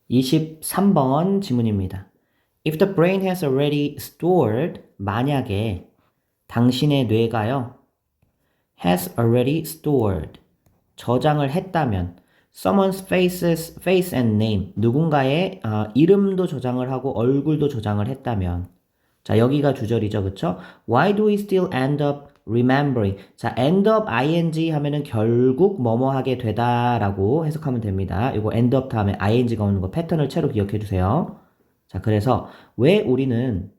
23번 지문입니다. If the brain has already stored, 만약에 당신의 뇌가요, has already stored, 저장을 했다면, someone's face and name, 누군가의 이름도 저장을 하고 얼굴도 저장을 했다면, 자, 여기가 주절이죠, 그쵸? Why do we still end up remembering? 자, end up ing 하면은 결국 뭐뭐 하게 되다라고 해석하면 됩니다. 이거 end up 다음에 ing가 오는 거 패턴을 채로 기억해 주세요. 자, 그래서 왜 우리는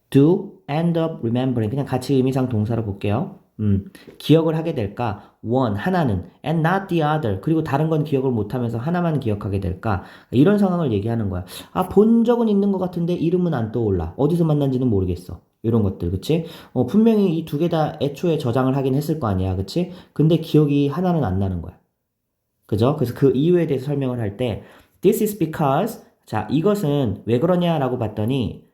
do end up remembering 그냥 같이 의미상 동사로 볼게요. 기억을 하게 될까? one, 하나는 and not the other. 그리고 다른 건 기억을 못하면서 하나만 기억하게 될까? 이런 상황을 얘기하는 거야. 아, 본 적은 있는 것 같은데 이름은 안 떠올라. 어디서 만난지는 모르겠어. 이런 것들, 그치? 분명히 이 두 개 다 애초에 저장을 하긴 했을 거 아니야, 그치? 근데 기억이 하나는 안 나는 거야. 그죠? 그래서 그 이유에 대해서 설명을 할 때, this is because, 자, 이것은 왜 그러냐라고 봤더니,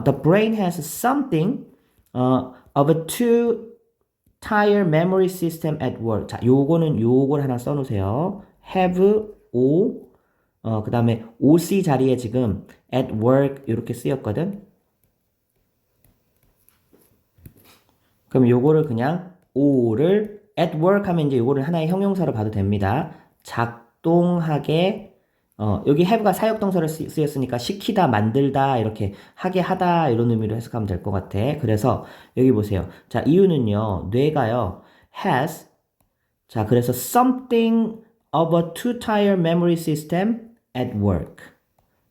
the brain has something of a two-tier memory system at work. 자, 요거를 하나 써놓으세요. have, o, 그 다음에 oc 자리에 지금 at work 이렇게 쓰였거든. 그럼 요거를 그냥 o를 at work 하면 이제 요거를 하나의 형용사로 봐도 됩니다. 작동하게 여기 have가 사역동사로 쓰였으니까 시키다, 만들다, 이렇게 하게 하다 이런 의미로 해석하면 될 것 같아. 그래서 여기 보세요. 자, 이유는요. 뇌가요. has 자, 그래서 something of a two-tier memory system at work.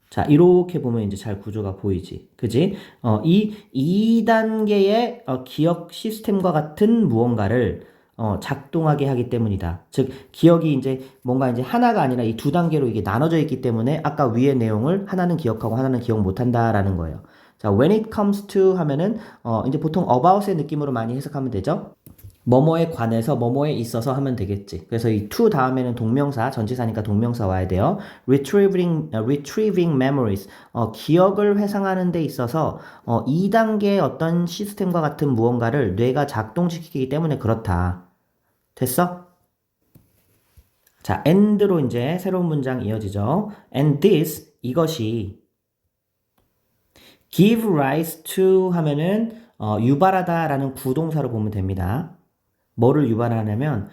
자, 이렇게 보면 이제 잘 구조가 보이지. 그지? 이 2단계의 기억 시스템과 같은 무언가를 작동하게 하기 때문이다. 즉, 기억이 이제 뭔가 이제 하나가 아니라 이 두 단계로 이게 나눠져 있기 때문에 아까 위의 내용을 하나는 기억하고 하나는 기억 못한다라는 거예요. 자, when it comes to 하면은 이제 보통 about의 느낌으로 많이 해석하면 되죠. 뭐뭐에 관해서 뭐뭐에 있어서 하면 되겠지. 그래서 이 to 다음에는 동명사, 전치사니까 동명사 와야 돼요. retrieving memories. 기억을 회상하는 데 있어서 2단계의 어떤 시스템과 같은 무언가를 뇌가 작동시키기 때문에 그렇다. 됐어? 자, and로 이제 새로운 문장 이어지죠. And this, 이것이 give rise to 하면은 유발하다라는 구동사로 보면 됩니다. 뭐를 유발하냐면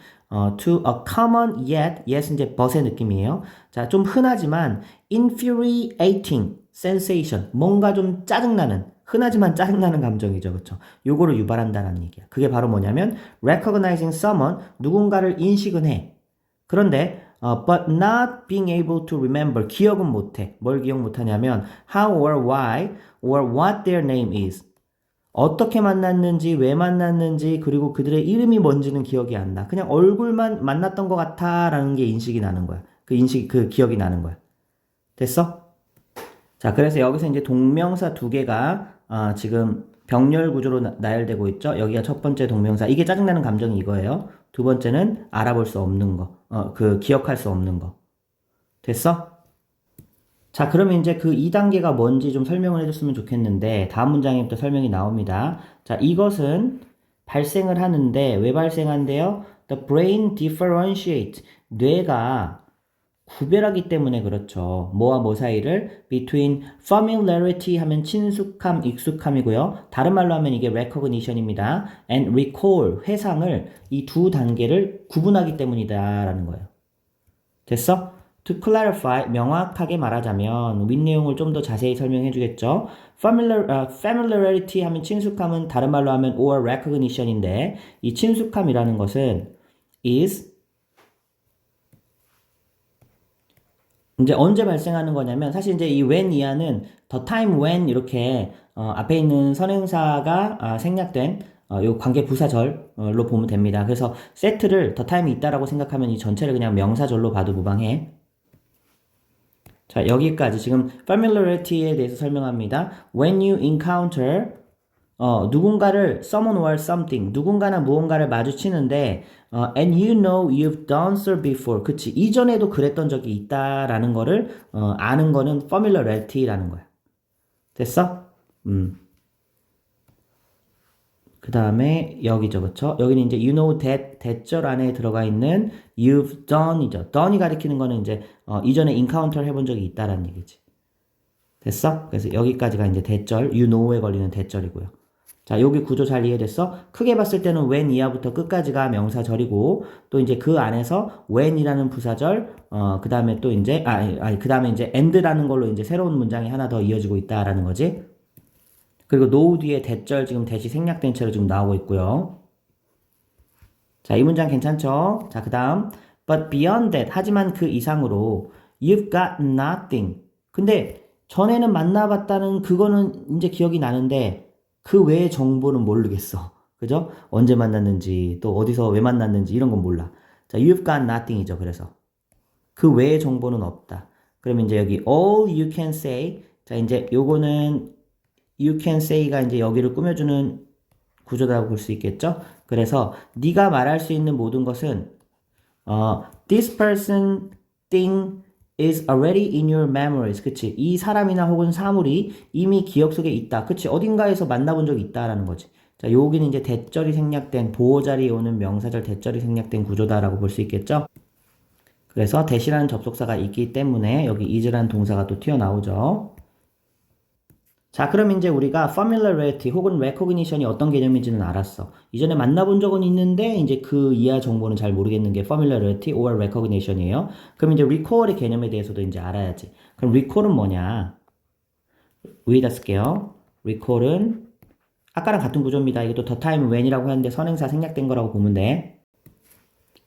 to a common yet 이제 but의 느낌이에요. 자, 좀 흔하지만 infuriating sensation 뭔가 좀 짜증나는 흔하지만 짜증나는 감정이죠. 그렇죠? 요거를 유발한다는 얘기야. 그게 바로 뭐냐면 recognizing someone 누군가를 인식은 해. 그런데 but not being able to remember 기억은 못해. 뭘 기억 못하냐면 how or why or what their name is 어떻게 만났는지, 왜 만났는지, 그리고 그들의 이름이 뭔지는 기억이 안 나. 그냥 얼굴만 만났던 것 같아 라는 게 인식이 나는 거야. 그 기억이 나는 거야. 됐어? 자, 그래서 여기서 이제 동명사 두 개가 지금 병렬 구조로 나열되고 있죠. 여기가 첫 번째 동명사. 이게 짜증나는 감정이 이거예요. 두 번째는 알아볼 수 없는 거. 기억할 수 없는 거. 됐어? 자, 그러면 이제 그 2단계가 뭔지 좀 설명을 해줬으면 좋겠는데, 다음 문장에부터 설명이 나옵니다. 자, 이것은 발생을 하는데, 왜 발생한대요? The brain differentiates. 뇌가 구별하기 때문에 그렇죠. 뭐와 뭐 사이를 between familiarity 하면 친숙함, 익숙함이고요. 다른 말로 하면 이게 recognition입니다. and recall, 회상을 이 두 단계를 구분하기 때문이다라는 거예요. 됐어? To clarify, 명확하게 말하자면 윗내용을 좀 더 자세히 설명해 주겠죠. familiarity 하면 친숙함은 다른 말로 하면 or recognition인데 이 친숙함이라는 것은 is 이제 언제 발생하는 거냐면 사실 이제 이 when 이하는 the time when 이렇게 앞에 있는 선행사가 생략된 요 관계 부사절로 보면 됩니다. 그래서 set를 the time이 있다라고 생각하면 이 전체를 그냥 명사절로 봐도 무방해. 자, 여기까지 지금 familiarity에 대해서 설명합니다. When you encounter 누군가를 someone or something 누군가나 무언가를 마주치는데 and you know you've done so before 그치 이전에도 그랬던 적이 있다라는 거를 아는 거는 familiarity라는 거야. 됐어? 그 다음에 여기죠, 그쵸? 여기는 이제 you know that 대절 안에 들어가 있는 you've done이죠. done이 가리키는 거는 이제 이전에 encounter 해본 적이 있다라는 얘기지. 됐어? 그래서 여기까지가 이제 대절, you know에 걸리는 대절이고요. 자, 여기 구조 잘 이해됐어? 크게 봤을 때는 when 이하부터 끝까지가 명사절이고, 또 이제 그 안에서 when이라는 부사절, 그 다음에 또 이제, 그 다음에 이제 and라는 걸로 이제 새로운 문장이 하나 더 이어지고 있다라는 거지. 그리고 know 뒤에 대절 지금 대시 생략된 채로 지금 나오고 있고요. 자, 이 문장 괜찮죠? 자, 그 다음, but beyond that, 하지만 그 이상으로, you've got nothing. 근데 전에는 만나봤다는 그거는 이제 기억이 나는데, 그 외의 정보는 모르겠어. 그죠? 언제 만났는지, 또 어디서 왜 만났는지 이런 건 몰라. 자, you've got nothing이죠. 그래서. 그 외의 정보는 없다. 그러면 이제 여기 all you can say. 자, 이제 요거는 you can say가 이제 여기를 꾸며주는 구조라고 볼 수 있겠죠? 그래서 네가 말할 수 있는 모든 것은 this person thing is already in your memories. 그치? 이 사람이나 혹은 사물이 이미 기억 속에 있다. 그치? 어딘가에서 만나본 적이 있다라는 거지. 자, 여기는 이제 대절이 생략된 보호 자리에 오는 명사절 대절이 생략된 구조다라고 볼 수 있겠죠? 그래서 대시라는 접속사가 있기 때문에 여기 is라는 동사가 또 튀어나오죠. 자, 그럼 이제 우리가 familiarity 혹은 recognition이 어떤 개념인지는 알았어. 이전에 만나본 적은 있는데 이제 그 이하 정보는 잘 모르겠는 게 familiarity or recognition이에요. 그럼 이제 recall의 개념에 대해서도 이제 알아야지. 그럼 recall은 뭐냐? 위에다 쓸게요. recall은 아까랑 같은 구조입니다. 이것도 the time when이라고 하는데 선행사 생략된 거라고 보면 돼.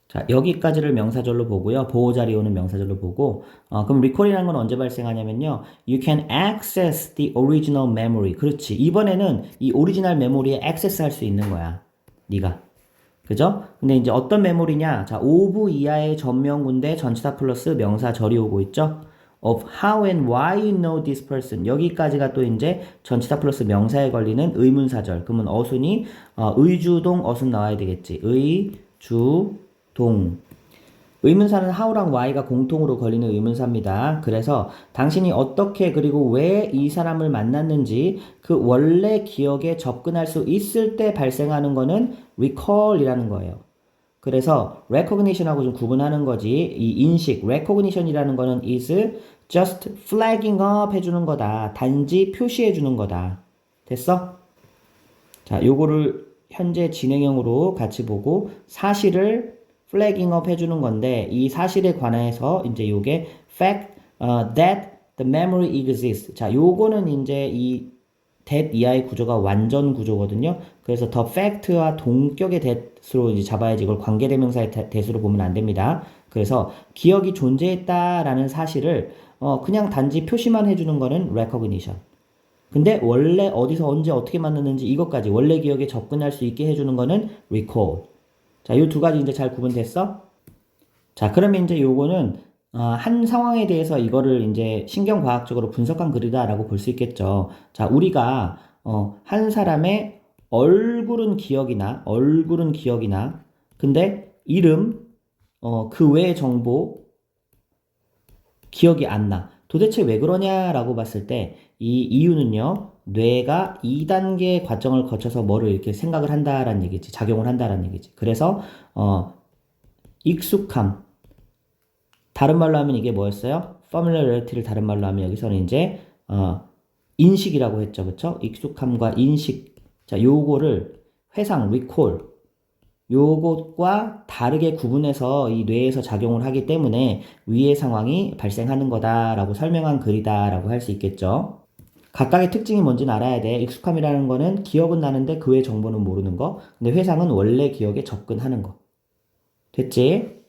자, 여기까지를 명사절로 보고요. 보호 자리에 오는 명사절로 보고, 그럼 recall이라는 건 언제 발생하냐면요. You can access the original memory. 그렇지. 이번에는 이 오리지널 메모리에 액세스 할 수 있는 거야. 네가. 그죠? 근데 이제 어떤 메모리냐? 자, of 이하의 전명군대 전치사 플러스 명사절이 오고 있죠? of how and why you know this person. 여기까지가 또 이제 전치사 플러스 명사에 걸리는 의문사절. 그러면 어순이 의주동 어순 나와야 되겠지. 의주 동. 의문사는 how랑 why가 공통으로 걸리는 의문사입니다. 그래서 당신이 어떻게 그리고 왜 이 사람을 만났는지 그 원래 기억에 접근할 수 있을 때 발생하는 거는 recall이라는 거예요. 그래서 recognition하고 좀 구분하는 거지. 이 인식, recognition이라는 거는 is just flagging up 해주는 거다. 단지 표시해 주는 거다. 됐어? 자, 요거를 현재 진행형으로 같이 보고 사실을 flagging up 해주는 건데 이 사실에 관해서 이제 요게 fact that the memory exists. 자, 요거는 이제 이 that 이하의 구조가 완전 구조거든요. 그래서 the fact와 동격의 that으로 이제 잡아야지 이걸 관계대명사의 that으로 보면 안 됩니다. 그래서 기억이 존재했다라는 사실을 그냥 단지 표시만 해주는 거는 recognition. 근데 원래 어디서 언제 어떻게 만났는지 이것까지 원래 기억에 접근할 수 있게 해주는 거는 recall. 자, 이 두 가지 이제 잘 구분됐어? 자, 그러면 이제 요거는 한 상황에 대해서 이거를 이제 신경과학적으로 분석한 글이다라고 볼 수 있겠죠. 자, 우리가 한 사람의 얼굴은 기억이나 근데 이름 그 외의 정보 기억이 안 나. 도대체 왜 그러냐라고 봤을 때 이 이유는요. 뇌가 2단계 과정을 거쳐서 뭐를 이렇게 생각을 한다라는 얘기지. 작용을 한다라는 얘기지. 그래서 익숙함. 다른 말로 하면 이게 뭐였어요? familiarity를 다른 말로 하면 여기서는 이제 인식이라고 했죠. 그쵸? 익숙함과 인식. 자, 요거를 회상, recall. 요것과 다르게 구분해서 이 뇌에서 작용을 하기 때문에 위의 상황이 발생하는 거다라고 설명한 글이다라고 할 수 있겠죠. 각각의 특징이 뭔지는 알아야 돼. 익숙함이라는 거는 기억은 나는데 그 외 정보는 모르는 거. 근데 회상은 원래 기억에 접근하는 거. 됐지?